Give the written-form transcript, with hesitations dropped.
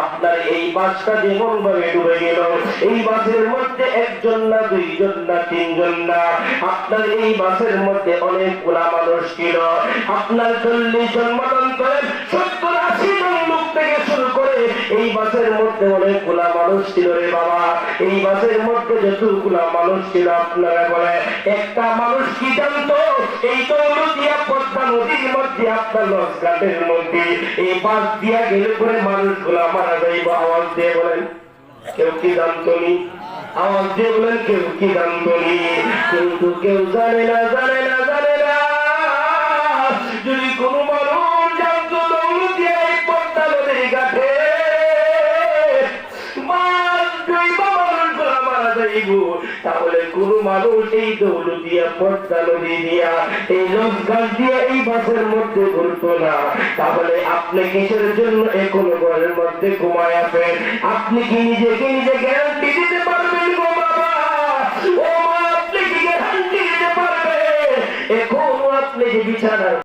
আপনার এই বাসটা যেমন ভাবে ডুবে গেল, এই বাসের মধ্যে একজন না, দুইজন না, তিনজন না, আপনার এই বাসের মধ্যে অনেকগুলা মানুষ ছিল। আপনার 40 জন মতান্তরে 70-80 জন লোক থেকে শুরু করে এই বাসের মধ্যে অনেকগুলা মানুষ ছিল রে বাবা। এই বাসের মধ্যে যতগুলা মানুষ ছিল, আপনারা বলে একটা মানুষ কি জানতো এই দৌলতিয়া পদ্মা নদীর মধ্যে, আপনার লঞ্চঘাটের মধ্যে এই বাস দিয়া গেলে পরে মানুষগুলা মারা যাইব? আওয়াজ দিয়ে বলেন, কেউ কি জানতো নি? আওয়াজ দিয়ে বলেন, কেউ কি জানতো নি? কিন্তু কেউ জানে না, জানে না, জানে না। যদি কোনো মানুষ জানতো দৌলতিয়া এই পদ্মা নদীর ঘাটে তাহলে কোন মানুষ এই দৌলতিয়া পদ্মা নদী দিয়া এই লঞ্চঘাট দিয়া এই বাসের মধ্যে ঘুরতো না। তাহলে আপনি কিসের জন্য এখন ঘরের মধ্যে ঘুমায় আছেন? আপনি কি নিজেকে নিজে গ্যারান্টি দিতে পারবেন গো বাবা? ও মা, আপনি কি গ্যারান্টি দিতে পারবেন? এখন আপনি যে বিছানার